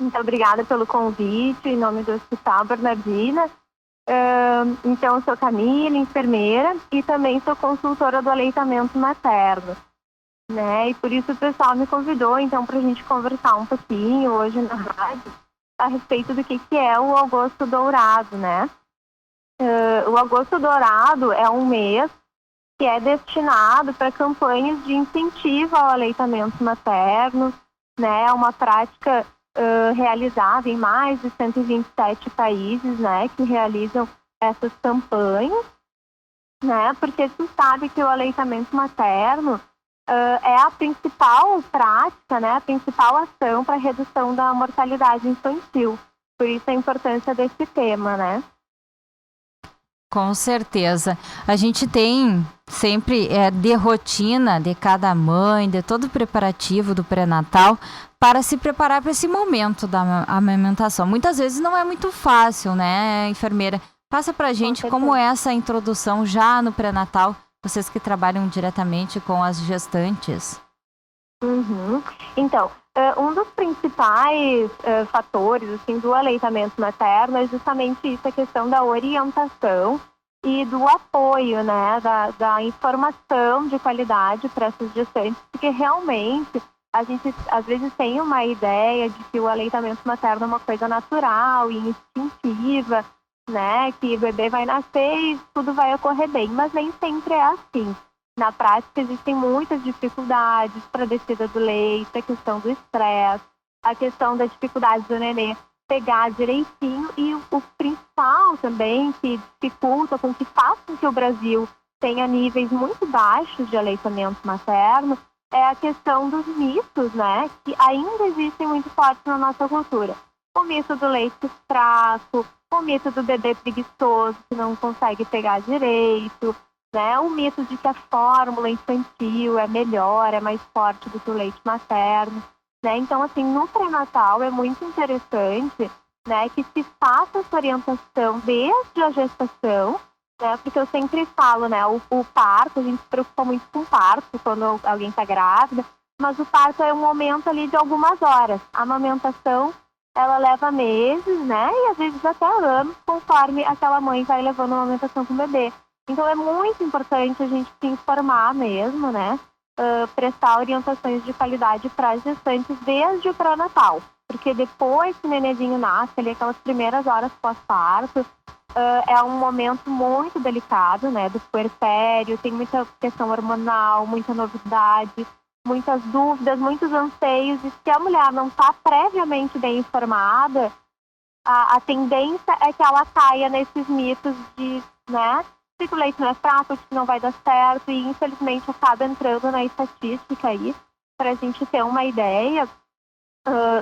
Muito obrigada pelo convite, em nome do Hospital Bernardina. Então, eu sou Camila, enfermeira, e também sou consultora do aleitamento materno, né? E por isso o pessoal me convidou, então, para a gente conversar um pouquinho hoje na rádio a respeito do que é o Agosto Dourado, né? O Agosto Dourado é um mês que é destinado para campanhas de incentivo ao aleitamento materno, né? É uma prática realizada em mais de 127 países, né? Que realizam essas campanhas, né? Porque tu sabe que o aleitamento materno é a principal prática, né? A principal ação para a redução da mortalidade infantil. Por isso a importância desse tema, né? Com certeza. A gente tem sempre de rotina de cada mãe, de todo o preparativo do pré-natal para se preparar para esse momento da amamentação. Muitas vezes não é muito fácil, né, enfermeira? Passa para a gente como é essa introdução já no pré-natal, vocês que trabalham diretamente com as gestantes. Então, um dos principais fatores assim, do aleitamento materno é justamente isso, a questão da orientação e do apoio, né, da informação de qualidade para essas gestantes, porque realmente a gente às vezes tem uma ideia de que o aleitamento materno é uma coisa natural e instintiva, né, que o bebê vai nascer e tudo vai ocorrer bem, mas nem sempre é assim. Na prática, existem muitas dificuldades para a descida do leite, a questão do estresse, a questão da dificuldade do nenê pegar direitinho e o principal também que dificulta, com que faz com que o Brasil tenha níveis muito baixos de aleitamento materno, é a questão dos mitos, né, que ainda existem muito fortes na nossa cultura. O mito do leite fraco, o mito do bebê preguiçoso que não consegue pegar direito, né? O mito de que a fórmula infantil é melhor, é mais forte do que o leite materno, né? Então, assim, no pré-natal é muito interessante, né, que se faça essa orientação desde a gestação, né? Porque eu sempre falo, né, o parto, a gente se preocupa muito com o parto quando alguém está grávida, mas o parto é um momento ali de algumas horas. A amamentação, ela leva meses, né, e às vezes até anos, conforme aquela mãe vai levando a amamentação com o bebê. Então, é muito importante a gente se informar mesmo, né? Prestar orientações de qualidade para as gestantes desde o pré-natal. Porque depois que o nenenzinho nasce, ali, aquelas primeiras horas pós-parto, é um momento muito delicado, né? Do puerpério, tem muita questão hormonal, muita novidade, muitas dúvidas, muitos anseios. E se a mulher não está previamente bem informada, a tendência é que ela caia nesses mitos de, né? Se o leite não é fraco, que não vai dar certo, e infelizmente acaba entrando na estatística aí, para a gente ter uma ideia.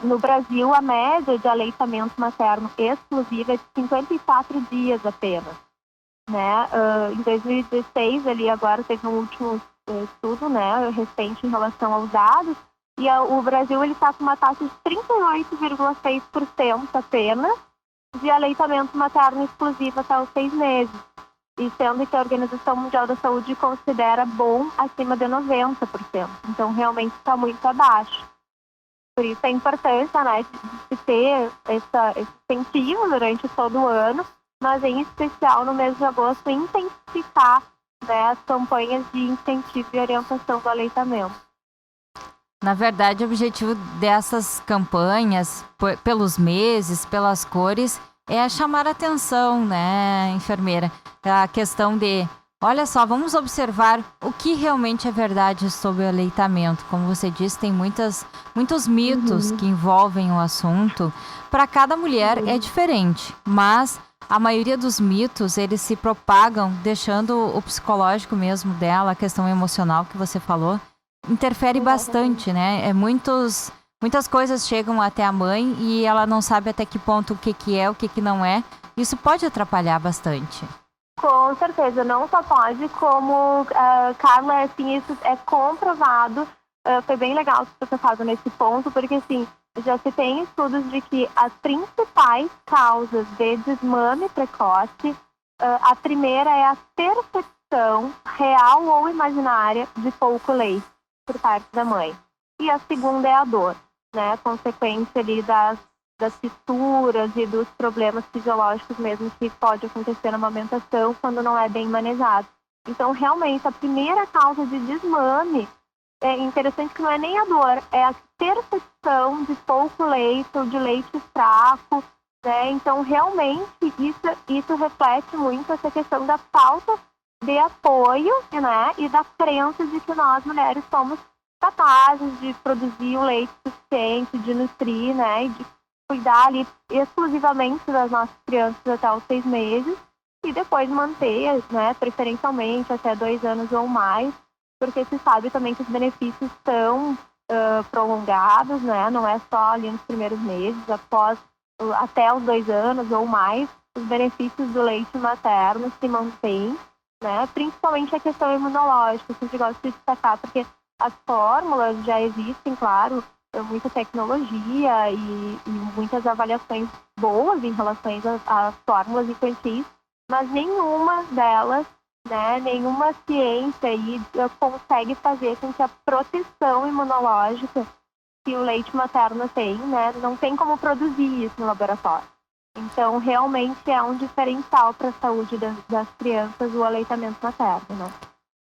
No Brasil, a média de aleitamento materno exclusivo é de 54 dias apenas, né? Em 2016, ali agora teve um último estudo, né, recente em relação aos dados, e o Brasil está com uma taxa de 38,6% apenas de aleitamento materno exclusivo até os 6 meses. E sendo que a Organização Mundial da Saúde considera bom acima de 90%. Então, realmente está muito abaixo. Por isso a importância, né, de ter esse incentivo durante todo o ano, mas em especial no mês de agosto, intensificar, né, as campanhas de incentivo e orientação do aleitamento. Na verdade, o objetivo dessas campanhas, pelos meses, pelas cores, é chamar a atenção, né, enfermeira? A questão de, olha só, vamos observar o que realmente é verdade sobre o aleitamento. Como você disse, tem muitos mitos que envolvem o assunto. Para cada mulher é diferente, mas a maioria dos mitos, eles se propagam deixando o psicológico mesmo dela, a questão emocional que você falou, interfere bastante, né? Muitas coisas chegam até a mãe e ela não sabe até que ponto o que é, o que não é. Isso pode atrapalhar bastante. Com certeza, não só pode, como, Carla, assim, isso é comprovado. Foi bem legal você ter falado nesse ponto, porque, assim, já se tem estudos de que as principais causas de desmame precoce, a primeira é a percepção real ou imaginária de pouco leite por parte da mãe. E a segunda é a dor, né, consequência ali das das fissuras e dos problemas fisiológicos mesmo que pode acontecer na amamentação quando não é bem manejado. Então, realmente, a primeira causa de desmame é interessante que não é nem a dor, é a percepção de pouco leite ou de leite fraco, né? Então, realmente, isso reflete muito essa questão da falta de apoio, né? E da crença de que nós, mulheres, somos capazes de produzir o leite suficiente, de nutrir, né? E de cuidar ali exclusivamente das nossas crianças até os 6 meses e depois manter, né? Preferencialmente até 2 anos ou mais, porque se sabe também que os benefícios são prolongados, né? Não é só ali nos primeiros meses, até os 2 anos ou mais, os benefícios do leite materno se mantêm, né? Principalmente a questão imunológica, eu sempre gosto de destacar, porque as fórmulas já existem, claro, muita tecnologia e muitas avaliações boas em relação às fórmulas infantis, mas nenhuma delas, né, nenhuma ciência aí consegue fazer com que a proteção imunológica que o leite materno tem, né, não tem como produzir isso no laboratório. Então, realmente é um diferencial para a saúde das crianças o aleitamento materno, né?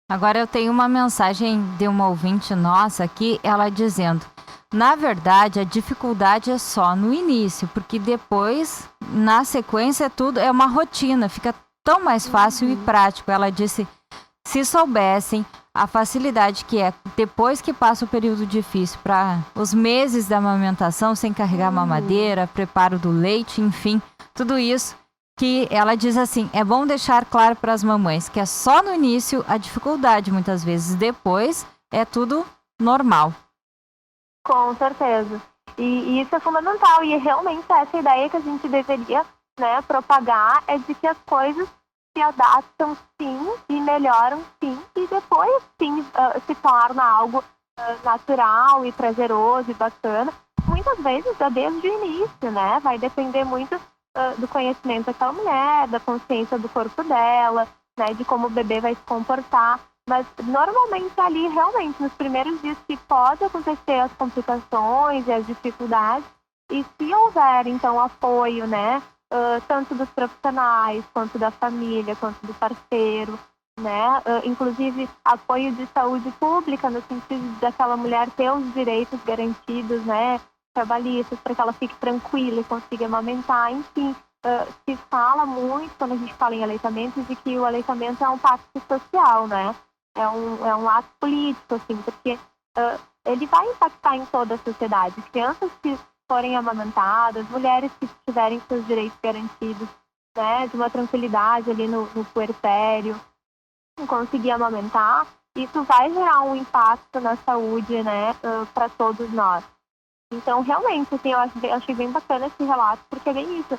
Agora eu tenho uma mensagem de uma ouvinte nossa aqui, ela dizendo: na verdade, a dificuldade é só no início, porque depois, na sequência, tudo é uma rotina, fica tão mais fácil e prático. Ela disse, se soubessem a facilidade que é depois que passa o período difícil para os meses da amamentação, sem carregar mamadeira, preparo do leite, enfim, tudo isso, que ela diz assim, é bom deixar claro para as mamães que é só no início a dificuldade, muitas vezes, depois é tudo normal. Com certeza. E isso é fundamental. E realmente essa ideia que a gente deveria, né, propagar é de que as coisas se adaptam sim e melhoram sim e depois sim se torna algo natural e prazeroso e bacana. Muitas vezes é desde o início, né? Vai depender muito do conhecimento daquela mulher, da consciência do corpo dela, né, de como o bebê vai se comportar. Mas normalmente ali, realmente, nos primeiros dias que pode acontecer as complicações e as dificuldades, e se houver, então, apoio, né, tanto dos profissionais, quanto da família, quanto do parceiro, né, inclusive apoio de saúde pública, no sentido daquela mulher ter os direitos garantidos, né, trabalhistas, para que ela fique tranquila e consiga amamentar, enfim. Se fala muito, quando a gente fala em aleitamento, de que o aleitamento é um pacto social, né? É um ato político, assim, porque ele vai impactar em toda a sociedade. Crianças que forem amamentadas, mulheres que tiverem seus direitos garantidos, né, de uma tranquilidade ali no puerpério, conseguir amamentar, isso vai gerar um impacto na saúde, né, para todos nós. Então, realmente, assim, eu achei bem bacana esse relato, porque é bem isso.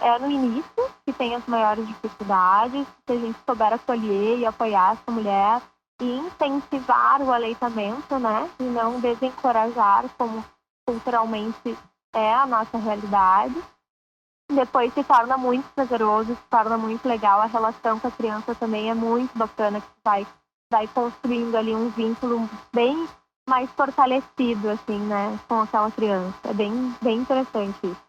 É no início que tem as maiores dificuldades, se a gente souber acolher e apoiar essa mulher e incentivar o aleitamento, né? E não desencorajar, como culturalmente é a nossa realidade. Depois se torna muito prazeroso, se torna muito legal. A relação com a criança também é muito bacana, que vai construindo ali um vínculo bem mais fortalecido, assim, né, com aquela criança. É bem, bem interessante isso.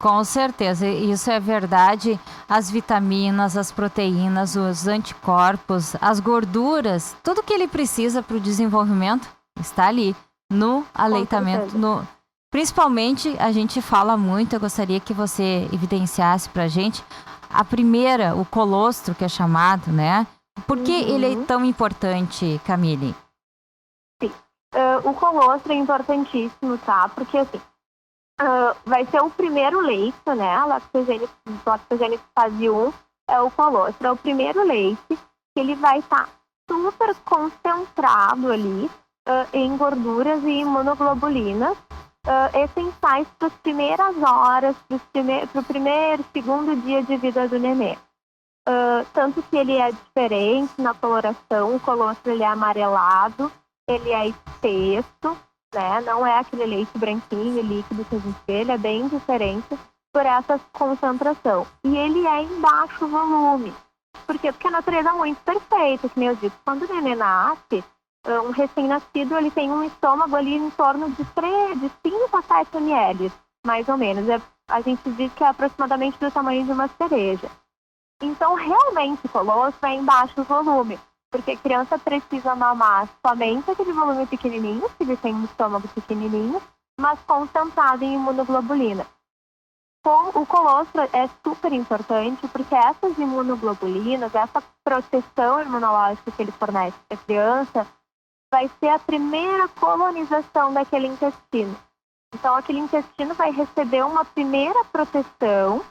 Com certeza, isso é verdade. As vitaminas, as proteínas, os anticorpos, as gorduras, tudo que ele precisa para o desenvolvimento está ali no aleitamento. Principalmente, a gente fala muito, eu gostaria que você evidenciasse para a gente, a primeira, o colostro, que é chamado, né? Por que ele é tão importante, Camille? O colostro é importantíssimo, tá? Porque, assim, vai ser o primeiro leite, né? A lactogênese fase 1 é o colostro. É o primeiro leite que ele vai estar super concentrado ali em gorduras e imunoglobulinas essenciais para as primeiras horas, para o primeiro, segundo dia de vida do nenê. Tanto que ele é diferente na coloração, o colostro ele é amarelado, ele é espesso, né? Não é aquele leite branquinho e líquido que a gente vê, ele é bem diferente por essa concentração. E ele é em baixo volume. Por quê? Porque a natureza é muito perfeita, que nem eu disse, quando o nenê nasce, Um recém-nascido, ele tem um estômago ali em torno de 5 a 7 ml, mais ou menos. A gente diz que é aproximadamente do tamanho de uma cereja. Então, realmente, o colostro é em baixo volume, porque a criança precisa mamar somente aquele volume pequenininho, se ele tem um estômago pequenininho, mas concentrado em imunoglobulina. O colostro é super importante porque essas imunoglobulinas, essa proteção imunológica que ele fornece para a criança, vai ser a primeira colonização daquele intestino. Então, aquele intestino vai receber uma primeira proteção,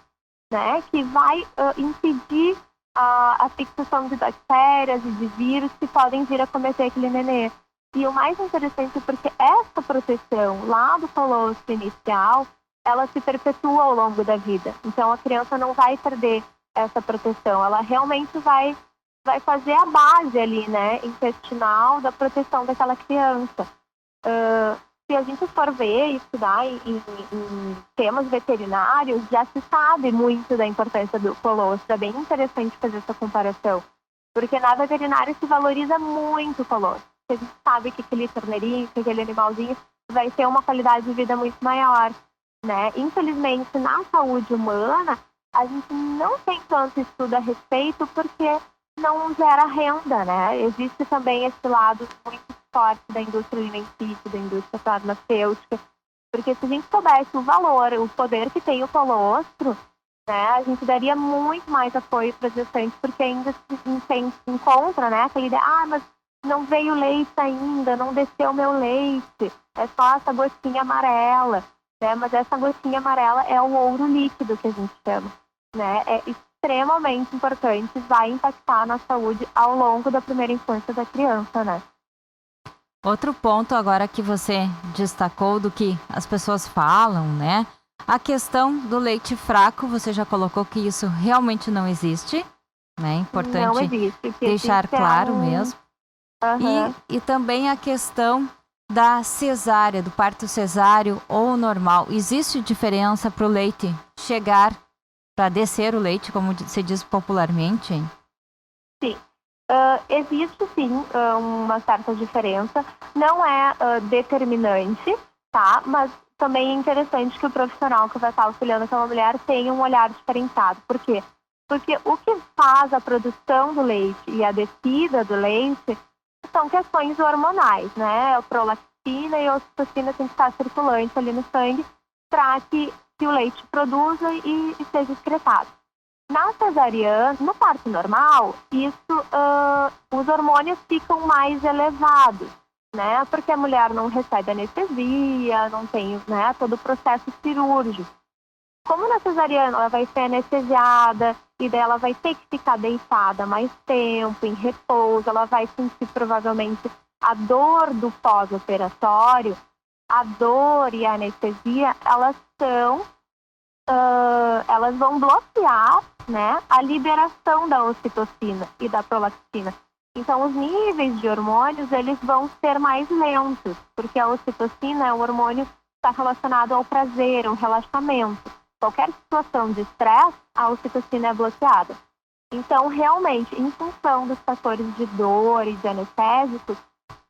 né, que vai impedir a fixação de bactérias e de vírus que podem vir a cometer aquele nenê. E o mais interessante é porque essa proteção lá do colostro inicial, ela se perpetua ao longo da vida. Então, a criança não vai perder essa proteção. Ela realmente vai fazer a base ali, né, intestinal da proteção daquela criança. Se a gente for ver e estudar em temas veterinários, já se sabe muito da importância do colostro. É bem interessante fazer essa comparação, porque na veterinária se valoriza muito o colostro. A gente sabe que aquele terneirinho, que aquele animalzinho vai ter uma qualidade de vida muito maior, né? Infelizmente, na saúde humana, a gente não tem tanto estudo a respeito porque não gera renda, né? Existe também esse lado muito forte da indústria alimentícia, da indústria farmacêutica, porque se a gente soubesse o valor, o poder que tem o colostro, né, a gente daria muito mais apoio para as gestantes, porque ainda se encontra, né, aquela ideia, mas não veio leite ainda, não desceu meu leite, é só essa gotinha amarela, né, mas essa gotinha amarela é o ouro líquido que a gente chama, né, é extremamente importante, vai impactar na saúde ao longo da primeira infância da criança, né. Outro ponto agora que você destacou do que as pessoas falam, né? A questão do leite fraco, você já colocou que isso realmente não existe, né? Importante não existe, deixar claro mesmo. Uhum. E também a questão da cesárea, do parto cesáreo ou normal. Existe diferença para o leite chegar, para descer o leite, como se diz popularmente? Hein? Sim. Existe sim uma certa diferença, não é determinante, tá? Mas também é interessante que o profissional que vai estar auxiliando aquela mulher tenha um olhar diferenciado. Por quê? Porque o que faz a produção do leite e a descida do leite são questões hormonais, né? A prolactina e a ocitocina tem que estar circulante ali no sangue para que o leite produza e seja excretado. Na cesariana, no parto normal, os hormônios ficam mais elevados, né? Porque a mulher não recebe anestesia, não tem, né, todo o processo cirúrgico. Como na cesariana ela vai ser anestesiada e daí ela vai ter que ficar deitada mais tempo, em repouso, ela vai sentir provavelmente a dor do pós-operatório, a dor e a anestesia, elas vão bloquear, né, a liberação da ocitocina e da prolactina. Então, os níveis de hormônios, eles vão ser mais lentos, porque a ocitocina é um hormônio que está relacionado ao prazer, ao relaxamento. Qualquer situação de estresse, a ocitocina é bloqueada. Então, realmente, em função dos fatores de dor e de anestésicos,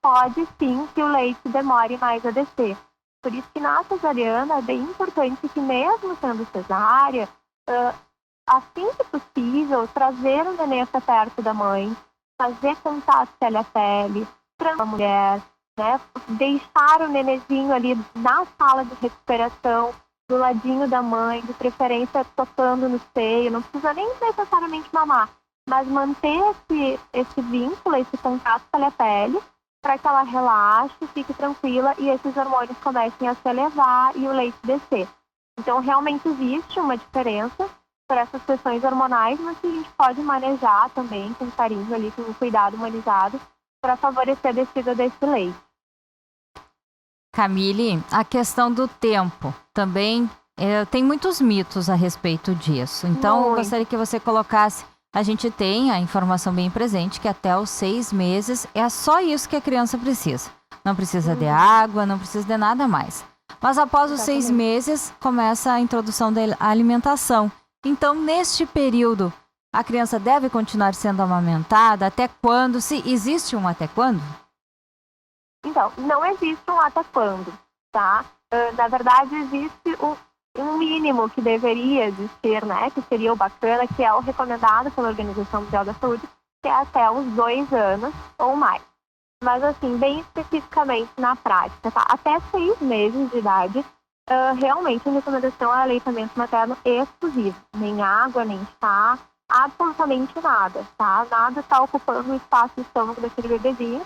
pode sim que o leite demore mais a descer. Por isso que na cesariana é bem importante que, mesmo sendo cesárea, assim que possível, trazer o neném para perto da mãe, fazer contato pele a pele, para a mulher, né? Deixar o nenenzinho ali na sala de recuperação, do ladinho da mãe, de preferência tocando no seio, não precisa nem necessariamente mamar, mas manter esse vínculo, esse contato pele a pele, para que ela relaxe, fique tranquila e esses hormônios comecem a se elevar e o leite descer. Então, realmente existe uma diferença por essas questões hormonais, mas que a gente pode manejar também com carinho ali, com um cuidado humanizado, para favorecer a descida desse leite. Camille, a questão do tempo também tem muitos mitos a respeito disso. Então, eu gostaria que você colocasse. A gente tem a informação bem presente que até os 6 meses é só isso que a criança precisa. Não precisa de água, não precisa de nada mais. Mas após os 6 meses, começa a introdução da alimentação. Então, neste período, a criança deve continuar sendo amamentada? Até quando? Se existe um até quando? Então, não existe um até quando, tá? Na verdade, existe um mínimo que deveria existir, né? Que seria o bacana, que é o recomendado pela Organização Mundial da Saúde, que é até os 2 anos ou mais. Mas, assim, bem especificamente na prática, tá? Até 6 meses de idade, realmente a recomendação é aleitamento materno exclusivo. Nem água, nem chá, absolutamente nada, tá? Nada está ocupando o espaço do estômago daquele bebezinho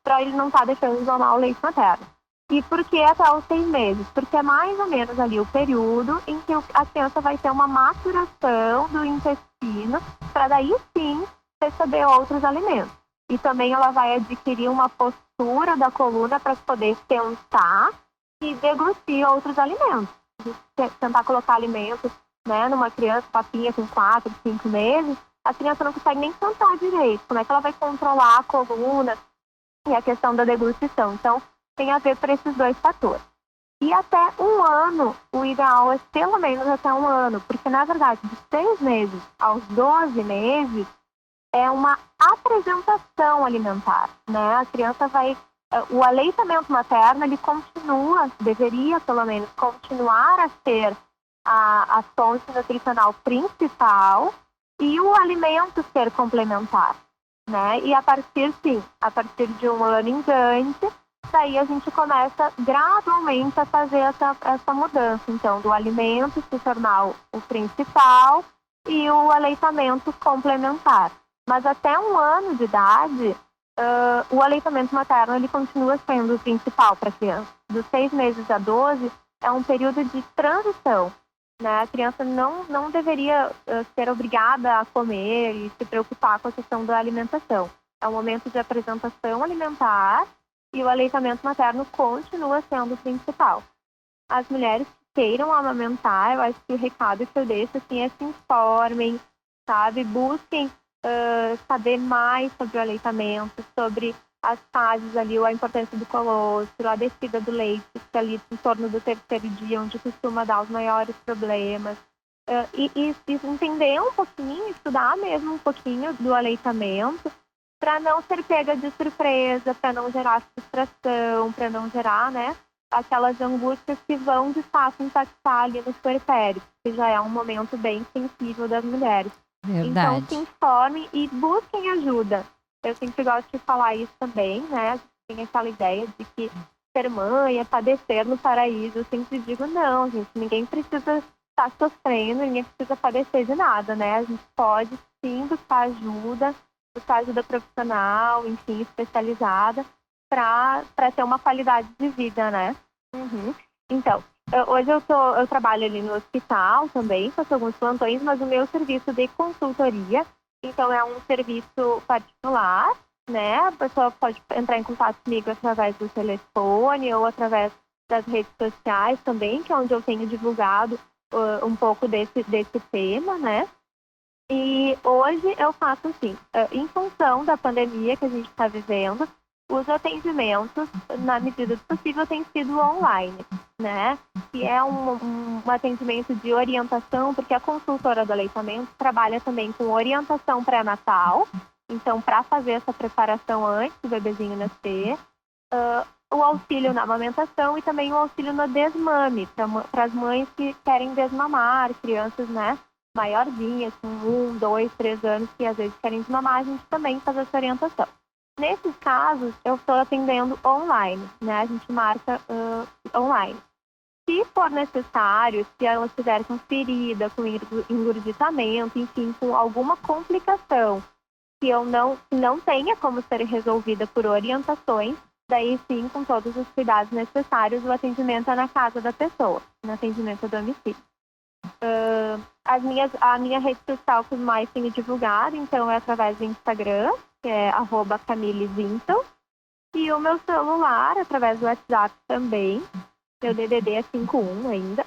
para ele não estar deixando de tomar o leite materno. E por que até os 6 meses? Porque é mais ou menos ali o período em que a criança vai ter uma maturação do intestino para daí sim receber outros alimentos. E também ela vai adquirir uma postura da coluna para poder sentar e deglutir outros alimentos. Tentar colocar alimentos, né, numa criança, papinha com 4, 5 meses, a criança não consegue nem sentar direito. Como é que ela vai controlar a coluna e a questão da deglutição? Então, tem a ver por esses 2 fatores. E até 1 ano, o ideal é pelo menos até 1 ano, porque na verdade, de 6 meses aos 12 meses, é uma apresentação alimentar, né? A criança vai... O aleitamento materno, ele continua, deveria pelo menos continuar a ser a fonte nutricional principal e o alimento ser complementar, né? E a partir de 1 ano em diante, daí a gente começa gradualmente a fazer essa mudança, então, do alimento se tornar o principal e o aleitamento complementar. Mas até 1 ano de idade, o aleitamento materno ele continua sendo o principal para a criança. Dos 6 meses a 12 é um período de transição, né? A criança não deveria ser obrigada a comer e se preocupar com a questão da alimentação. É um momento de apresentação alimentar e o aleitamento materno continua sendo o principal. As mulheres que queiram amamentar, eu acho que o recado que eu deixo assim, é se informem, sabe? Busquem saber mais sobre o aleitamento, sobre as fases ali, a importância do colostro, a descida do leite, que ali em torno do 3º dia, onde costuma dar os maiores problemas. E entender um pouquinho, estudar mesmo um pouquinho do aleitamento, para não ser pega de surpresa, para não gerar frustração, para não gerar, né, aquelas angústias que vão de fato impactar ali nos puerpérios, que já é um momento bem sensível das mulheres. Verdade. Então, se informem e busquem ajuda. Eu sempre gosto de falar isso também, né? A gente tem aquela ideia de que ser mãe é padecer no paraíso. Eu sempre digo, não, gente, ninguém precisa estar sofrendo, ninguém precisa padecer de nada, né? A gente pode, sim, buscar ajuda profissional, enfim, especializada, para ter uma qualidade de vida, né? Então, hoje eu trabalho ali no hospital também, faço alguns plantões, mas o meu serviço de consultoria, então é um serviço particular, né? A pessoa pode entrar em contato comigo através do telefone ou através das redes sociais também, que é onde eu tenho divulgado um pouco desse tema, né? E hoje eu faço assim, em função da pandemia que a gente está vivendo, os atendimentos, na medida do possível, têm sido online, né? Que é um atendimento de orientação, porque a consultora do aleitamento trabalha também com orientação pré-natal, então, para fazer essa preparação antes do bebezinho nascer, o auxílio na amamentação e também o auxílio no desmame, para as mães que querem desmamar, crianças, né, maiorzinhas, com 1, 2, 3 anos, que às vezes querem desmamar, a gente também faz essa orientação. Nesses casos, eu estou atendendo online, né? A gente marca online. Se for necessário, se ela estiver com ferida, com engurgitamento, enfim, com alguma complicação que não tenha como ser resolvida por orientações, daí sim, com todos os cuidados necessários, o atendimento é na casa da pessoa, no atendimento a domicílio. A minha rede social que mais tenho divulgado, então, é através do Instagram, que é @CamileVinton, e o meu celular, através do WhatsApp também. Meu DDD é 51 ainda.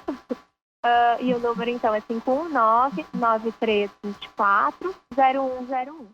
E o número, então, é 519-9324-0101.